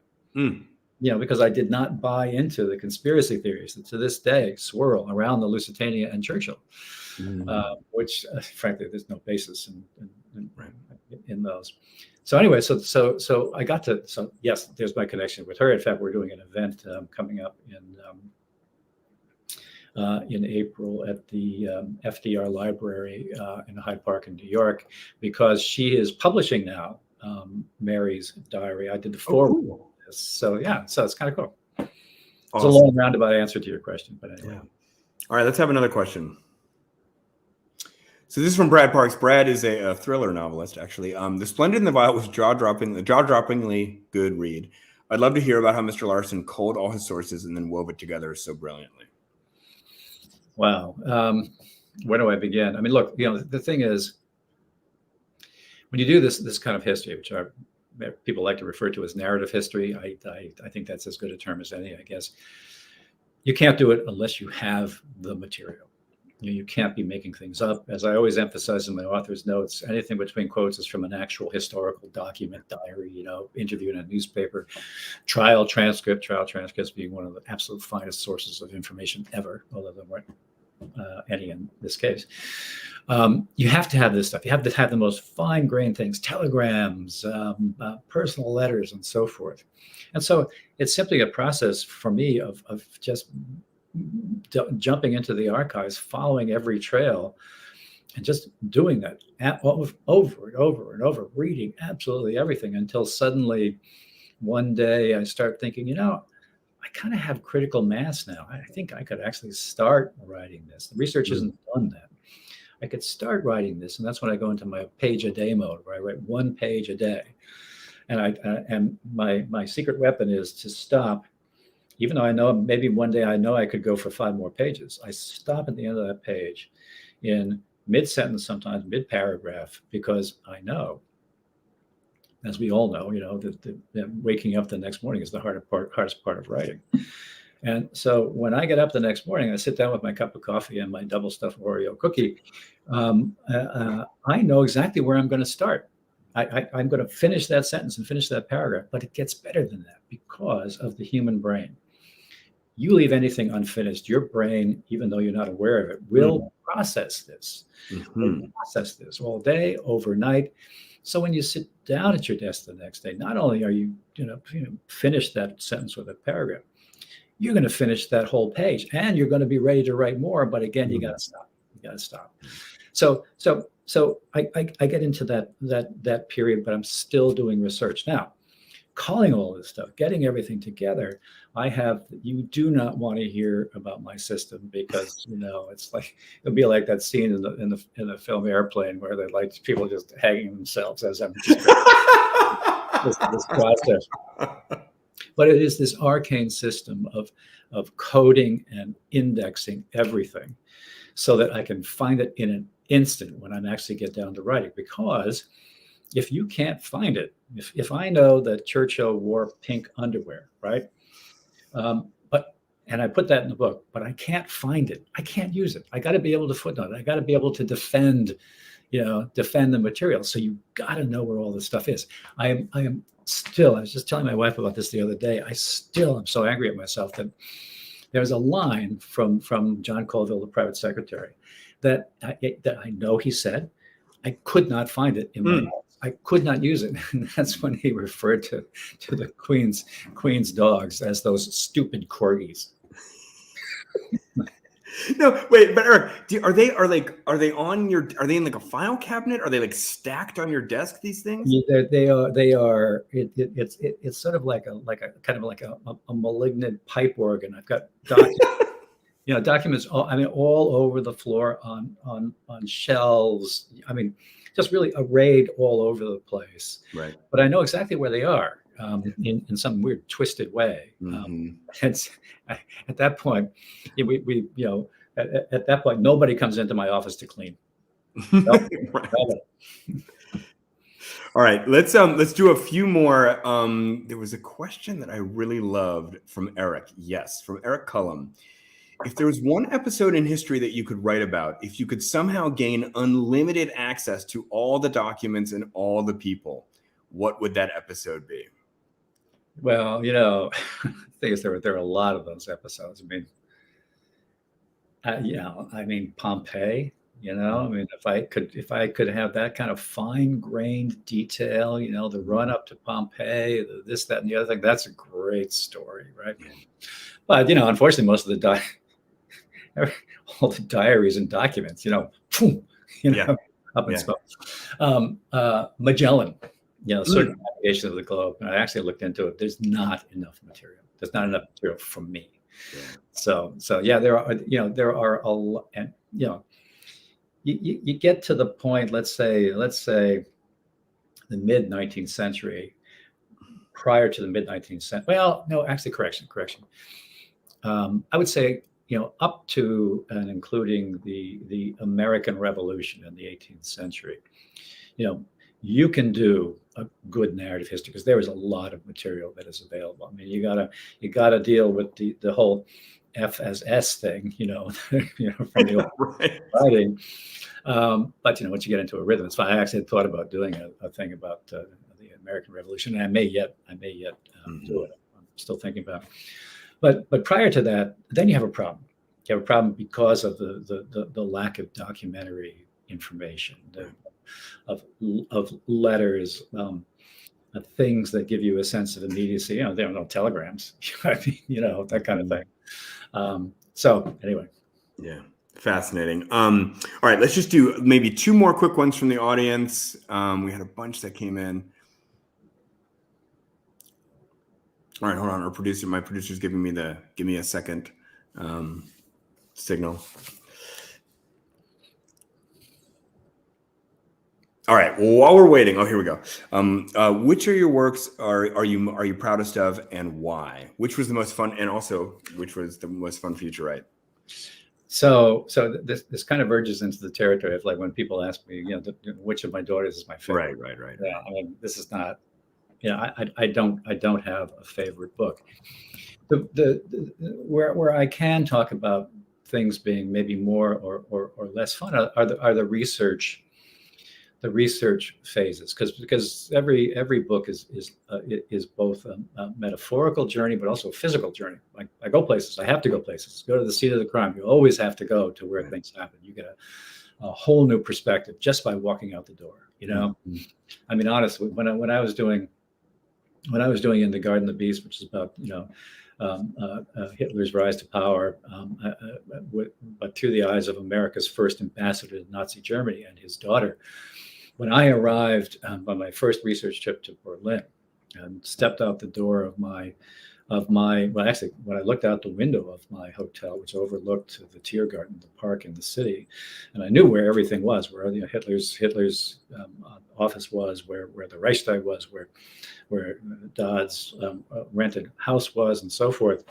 Because I did not buy into the conspiracy theories that to this day swirl around the Lusitania and Churchill, which frankly there's no basis in those. So anyway, so I got to, so yes, there's my connection with her. In fact, we're doing an event coming up in April at the FDR Library in Hyde Park in New York, because she is publishing now Mary's diary. I did the foreword. Cool. So yeah, so it's kind of cool. Awesome. It's a long roundabout answer to your question, but anyway. Yeah. All right, let's have another question. So this is from Brad Parks. Brad is a thriller novelist, actually. The Splendid and the Vile was a jaw-droppingly good read. I'd love to hear about how Mr. Larson culled all his sources and then wove it together so brilliantly. Wow. Where do I begin? I mean, look, the thing is, when you do this kind of history, which people like to refer to as narrative history, I think that's as good a term as any, I guess. You can't do it unless you have the material. You can't be making things up. As I always emphasize in my author's notes, anything between quotes is from an actual historical document, diary, interview in a newspaper, trial transcripts being one of the absolute finest sources of information ever, although there weren't any in this case. You have to have this stuff. You have to have the most fine-grained things, telegrams, personal letters, and so forth. And so it's simply a process for me of just jumping into the archives, following every trail, and just doing that over and over and over, reading absolutely everything until suddenly one day I start thinking, I kind of have critical mass now. I think I could actually start writing this. The research isn't done then. I could start writing this, and that's when I go into my page a day mode, where I write 1 page a day. And my secret weapon is to stop. Even though I know maybe one day I could go for 5 more pages, I stop at the end of that page in mid-sentence, sometimes mid-paragraph, because I know, as we all know, that waking up the next morning is the hardest part of writing. And so when I get up the next morning, I sit down with my cup of coffee and my double stuffed Oreo cookie. I know exactly where I'm going to start. I'm going to finish that sentence and finish that paragraph, but it gets better than that because of the human brain. You leave anything unfinished, your brain, even though you're not aware of it, will process this. Will process this all day, overnight. So when you sit down at your desk the next day, not only are you, finish that sentence with a paragraph, you're going to finish that whole page, and you're going to be ready to write more. But again, you got to stop. You got to stop. So I get into that period, but I'm still doing research now. Calling all this stuff, getting everything together, you do not want to hear about my system, because it's like, it'll be like that scene in the film Airplane where they like people just hanging themselves as I'm just this process. But it is this arcane system of coding and indexing everything so that I can find it in an instant when I actually get down to writing. Because if you can't find it, if I know that Churchill wore pink underwear, right? And I put that in the book, but I can't find it. I can't use it. I got to be able to footnote it. I got to be able to defend the material. So you got to know where all this stuff is. I am still, I was just telling my wife about this the other day. I still am so angry at myself that there's a line from John Colville, the private secretary, that I know he said. I could not find it in my notes. I could not use it. And that's when he referred to the Queen's dogs as those stupid corgis. No, wait, but Eric, are they in like a file cabinet? Are they like stacked on your desk, these things? Yeah, they are. It's sort of like a malignant pipe organ. I've got documents, documents all over the floor on shelves. I mean, just really arrayed all over the place. Right. But I know exactly where they are in some weird twisted way. At that point, at that point, nobody comes into my office to clean. Nope. Right. All right, let's do a few more. There was a question that I really loved from Eric. Yes, from Eric Cullum. If there was one episode in history that you could write about, if you could somehow gain unlimited access to all the documents and all the people, what would that episode be? Well, the thing is, there are a lot of those episodes. I mean, Pompeii. If I could have that kind of fine-grained detail, the run up to Pompeii, this, that, and the other thing, that's a great story, right? But unfortunately, most of all the diaries and documents, up in smoke. Magellan, certain navigation of the globe. And I actually looked into it. There's not enough material. There's not enough material for me. Yeah. So yeah, there are a lot, and you get to the point, let's say the mid 19th century, prior to the mid 19th century. Well, no, actually, correction. I would say, up to and including the American Revolution in the 18th century, you can do a good narrative history because there is a lot of material that is available. I mean, you gotta deal with the whole F as S thing, from the old Right. writing. But once you get into a rhythm, it's fine. I actually had thought about doing a thing about the American Revolution, and I may yet do it. I'm still thinking about it. But prior to that, then you have a problem. You have a problem because of the lack of documentary information, of letters, things that give you a sense of immediacy. There are no telegrams. I mean, that kind of thing. So anyway. Yeah. Fascinating. All right, let's just do maybe two more quick ones from the audience. We had a bunch that came in. All right, hold on. My producer's giving me give me a second signal. All right. Well, while we're waiting, here we go. Which of your works are you proudest of, and why? Which was the most fun, and also which was the most fun for you to write? So this kind of verges into the territory of like when people ask me, which of my daughters is my favorite. Right. Yeah, I mean, this is not. I don't have a favorite book. Where I can talk about things being maybe more or less fun are the research phases, because every book is both a metaphorical journey but also a physical journey. Like I go places, I have to go places. Go to the scene of the crime. You always have to go to where things happen. You get a whole new perspective just by walking out the door. Mm-hmm. I mean, honestly, when I was doing In the Garden of the Beast, which is about Hitler's rise to power, but through the eyes of America's first ambassador to Nazi Germany and his daughter. When I arrived on my first research trip to Berlin and stepped out the door of my, actually, when I looked out the window of my hotel, which overlooked the Tiergarten, the park in the city, and I knew where everything was, where Hitler's office was, where the Reichstag was, where Dodd's rented house was, and so forth.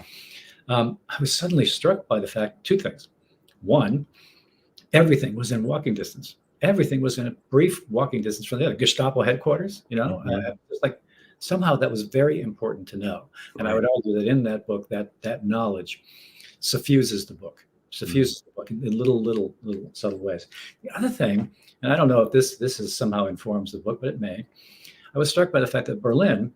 I was suddenly struck by the fact, two things. One, everything was in walking distance. Everything was in a brief walking distance from the other. Gestapo headquarters, it's like somehow that was very important to know. And I would argue that in that book, that knowledge suffuses the book in little subtle ways. The other thing, and I don't know if this is somehow informs the book, but it may. I was struck by the fact that Berlin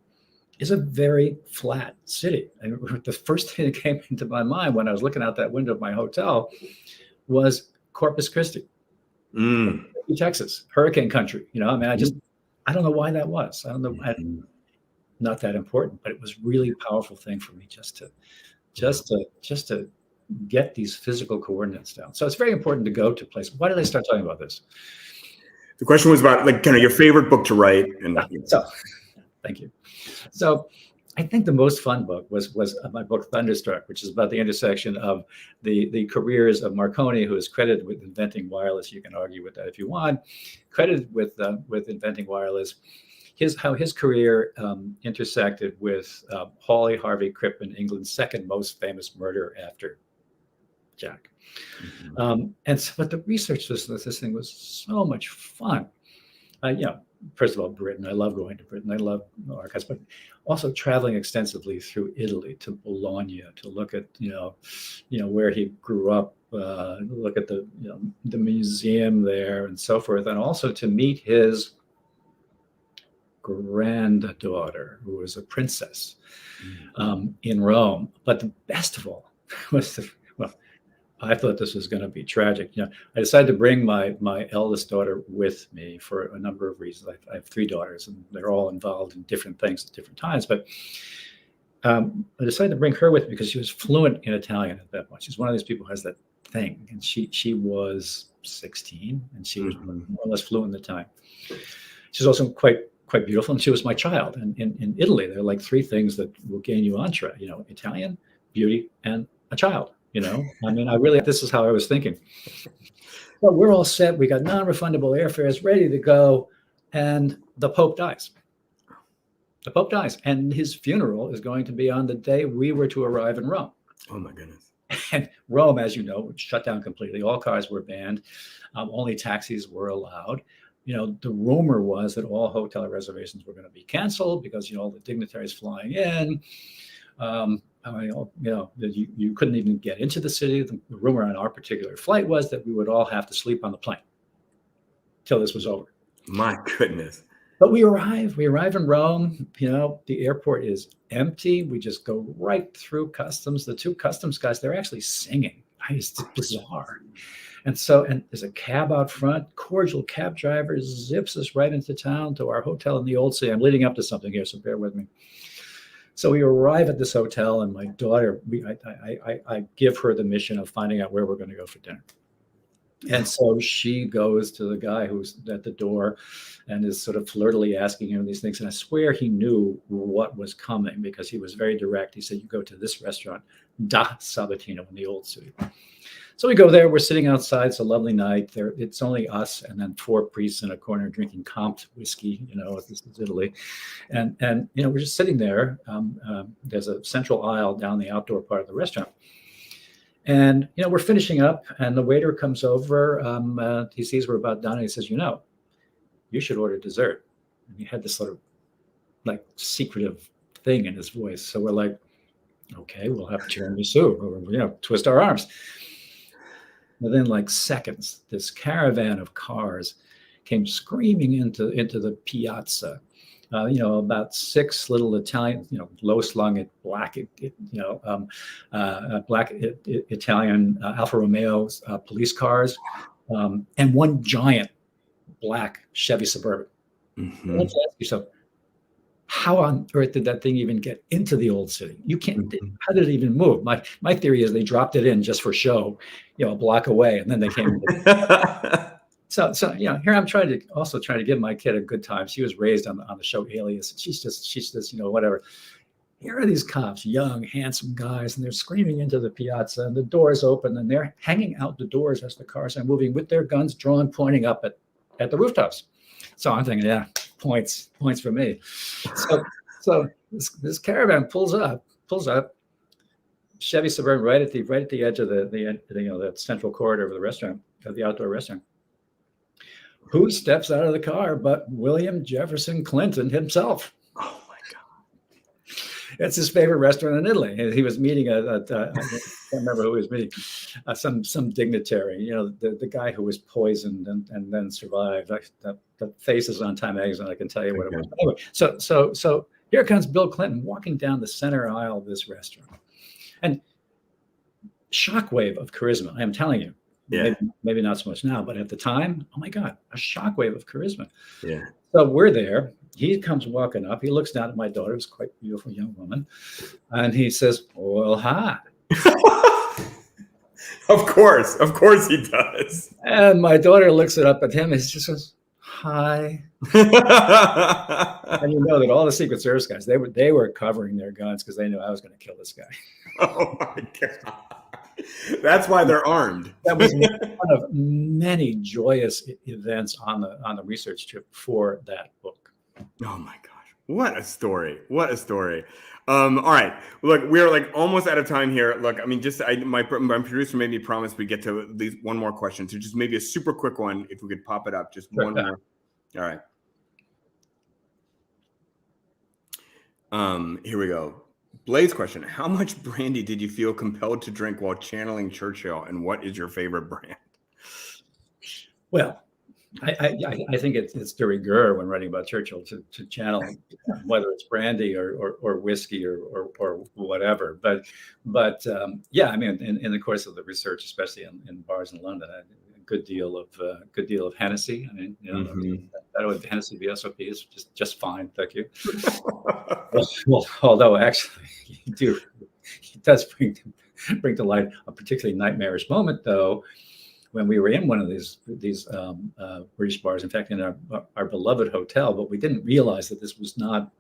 is a very flat city. And the first thing that came into my mind when I was looking out that window of my hotel was Corpus Christi. Texas, hurricane country. I mean, I don't know why that was. I don't know. Not that important, but it was really powerful thing for me just to get these physical coordinates down. So it's very important to go to places. Why did I start talking about this? The question was about like kind of your favorite book to write. So, thank you. So I think the most fun book was my book Thunderstruck, which is about the intersection of the careers of Marconi, who is credited with inventing wireless. You can argue with that if you want. Credited with inventing wireless. How his career intersected with Hawley Harvey Crippen, England's second most famous murderer after Jack. But the research this thing was so much fun. First of all, Britain. I love going to Britain. I love archives, but also traveling extensively through Italy to Bologna to look at where he grew up, look at the museum there and so forth, and also to meet his granddaughter, who was a princess in Rome. But the best of all was I thought this was going to be tragic. I decided to bring my eldest daughter with me for a number of reasons. I have three daughters, and they're all involved in different things at different times. But I decided to bring her with me because she was fluent in Italian at that point. She's one of these people who has that thing, and she was 16, and she was more or less fluent in Italian. She's also quite beautiful, and she was my child. And in Italy, there are like three things that will gain you entree: Italian, beauty, and a child. I mean, this is how I was thinking. So we're all set. We got non-refundable airfares ready to go. And the Pope dies. The Pope dies. And his funeral is going to be on the day we were to arrive in Rome. Oh, my goodness. And Rome, as you know, was shut down completely. All cars were banned. Only taxis were allowed. The rumor was that all hotel reservations were going to be canceled because, all the dignitaries flying in. You couldn't even get into the city. The rumor on our particular flight was that we would all have to sleep on the plane till this was over. My goodness. But we arrive in Rome. The airport is empty. We just go right through customs. The two customs guys, they're actually singing. It's bizarre. And there's a cab out front. Cordial cab driver zips us right into town to our hotel in the Old City. I'm leading up to something here, so bear with me. So we arrive at this hotel, and my daughter, I give her the mission of finding out where we're going to go for dinner. And so she goes to the guy who's at the door and is sort of flirtily asking him these things. And I swear he knew what was coming because he was very direct. He said, you go to this restaurant, Da Sabatino in the Old City. So we go there. We're sitting outside. It's a lovely night. It's only us and then 4 priests in a corner drinking Compt whiskey. This is Italy, and we're just sitting there. There's a central aisle down the outdoor part of the restaurant, and we're finishing up. And the waiter comes over. He sees we're about done, and he says, "You should order dessert." And he had this sort of like secretive thing in his voice. So we're like, "Okay, we'll have tiramisu," or twist our arms. Within like seconds, this caravan of cars came screaming into the piazza. About 6 little Italian, low-slung black Italian Alfa Romeo police cars, and one giant black Chevy Suburban. Mm-hmm. Let's ask yourself, how on earth did that thing even get into the Old City? You can't. How did it even move? My theory is they dropped it in just for show, a block away, and then they came. So here I'm trying to give my kid a good time. She was raised on the show Alias, and she's just whatever. Here are these cops, young, handsome guys, and they're screaming into the piazza, and the doors open, and they're hanging out the doors as the cars are moving with their guns drawn, pointing up at the rooftops. So I'm thinking, yeah, points for me. So this caravan pulls up, Chevy Suburban right at the edge of the central corridor of the restaurant, of the outdoor restaurant. Who steps out of the car but William Jefferson Clinton himself? Oh my God! It's his favorite restaurant in Italy. He was meeting I can't remember who he was meeting, some dignitary, the guy who was poisoned and then survived. The faces on Time magazine, I can tell you what it was. Anyway, so here comes Bill Clinton walking down the center aisle of this restaurant, and shockwave of charisma. I am telling you. Yeah. Maybe not so much now, but at the time, oh my God, a shockwave of charisma. Yeah. So we're there. He comes walking up. He looks down at my daughter, who's quite a beautiful young woman, and he says, "Well, hi." Of course he does. And my daughter looks it up at him, and he just says, "Hi." And that all the Secret Service guys, they were covering their guns because they knew I was going to kill this guy. Oh my God. That's why they're armed. That was one of many joyous events on the research trip for that book. Oh my gosh. What a story. All right. Look, we're like almost out of time here. Look, I mean, my producer made me promise we get to at least one more question. So just maybe a super quick one, if we could pop it up, just one more. All right. Here we go. Blaze question: how much brandy did you feel compelled to drink while channeling Churchill, and what is your favorite brand? Well, I think it's de rigueur when writing about Churchill to channel, whether it's brandy or whiskey or whatever. But yeah, I mean, in the course of the research, especially in bars in London, a good deal of Hennessy. I mean, that would Hennessy VSOP is just fine, thank you. Well, although actually he does bring to light a particularly nightmarish moment, though, when we were in one of these British bars, in fact, in our beloved hotel, but we didn't realize that this was not.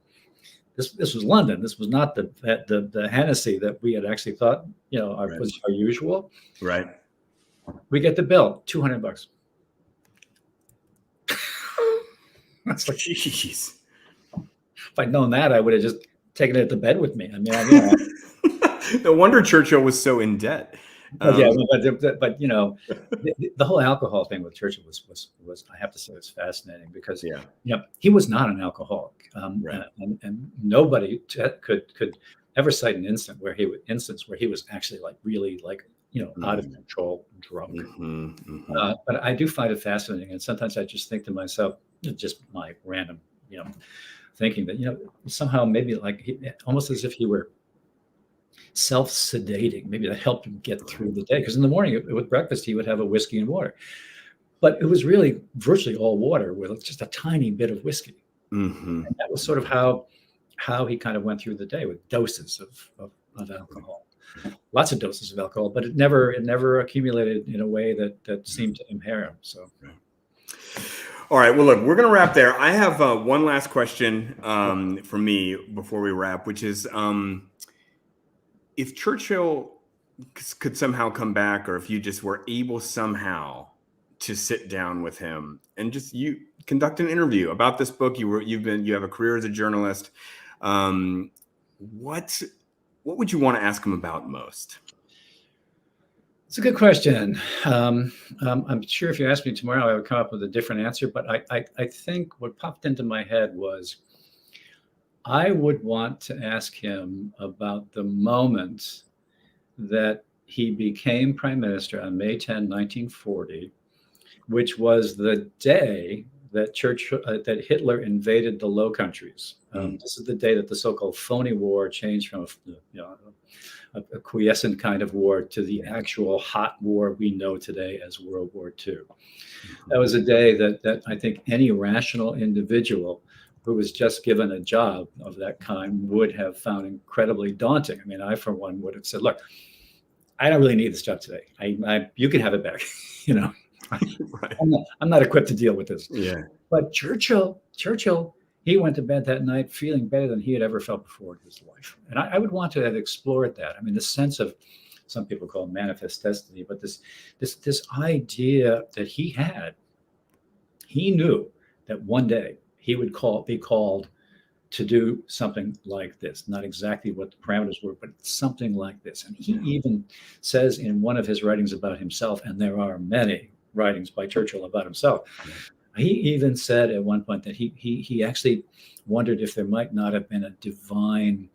This was London. This was not the Hennessy that we had actually thought was our usual. Right. We get the bill, $200. That's like, Jeez. if I'd known that, I would have just taken it to bed with me. I mean, No wonder Churchill was so in debt. yeah, but you know, the whole alcohol thing with Churchill was I have to say, was fascinating because Yeah. you know, he was not an alcoholic, Right. and nobody could ever cite an instance where he was actually like really like, you know, out of control, drunk. But I do find it fascinating, and sometimes I just think to myself, just my random, you know, thinking that, you know, somehow maybe like almost as if he were self-sedating, maybe that helped him get through the day. Because in the morning with breakfast, he would have a whiskey and water, but it was really virtually all water with just a tiny bit of whiskey. And that was sort of how he kind of went through the day, with doses of alcohol, lots of doses of alcohol, but it never accumulated in a way that seemed to impair him. So. All right. Well, look, we're going to wrap there. I have one last question for me before we wrap, which is, if Churchill could somehow come back, or if you just were able somehow to sit down with him and just you conduct an interview about this book, you have a career as a journalist. What would you want to ask him about most? It's a good question. I'm sure if you asked me tomorrow, I would come up with a different answer. But I think what popped into my head was I would want to ask him about the moment that he became prime minister on May 10, 1940, which was the day that that Hitler invaded the Low Countries. This is the day that the so-called phony war changed from a quiescent kind of war to the actual hot war we know today as World War II. That was a day that I think any rational individual who was just given a job of that kind would have found incredibly daunting. I mean, I, for one, would have said, look, I don't really need this job today. You can have it back. You know, right. I'm not equipped to deal with this. Yeah. But Churchill, he went to bed that night feeling better than he had ever felt before in his life. And I would want to have explored that. I mean, the sense of, some people call it manifest destiny, but this idea that he knew that one day he would be called to do something like this. Not exactly what the parameters were, but something like this. And he even says in one of his writings about himself, and there are many writings by Churchill about himself, he even said at one point that he actually wondered if there might not have been a divine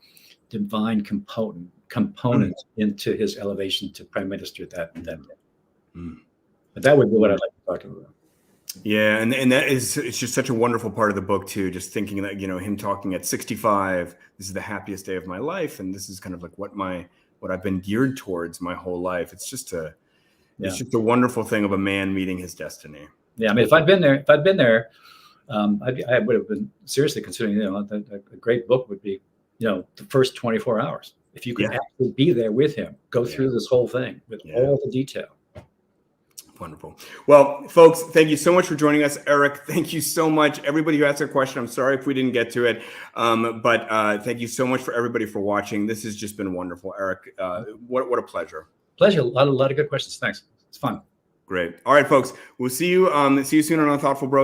component into his elevation to prime minister that day. But that would be what I'd like to talk about. Yeah, and it's just such a wonderful part of the book too. Just thinking that, you know, him talking at 65, this is the happiest day of my life, and this is kind of like what I've been geared towards my whole life. It's just a wonderful thing of a man meeting his destiny. Yeah, I mean, if I'd been there, I would have been seriously considering. You know, a great book would be, you know, the first 24 hours. If you could actually be there with him, go through this whole thing with all the detail. Wonderful. Well, folks, thank you so much for joining us. Erik, thank you so much. Everybody who asked a question, I'm sorry if we didn't get to it, but thank you so much for everybody for watching. This has just been wonderful, Erik. What a pleasure. Pleasure. A lot of good questions. Thanks. It's fun. Great. All right, folks. We'll see you soon on Unthoughtful Bros.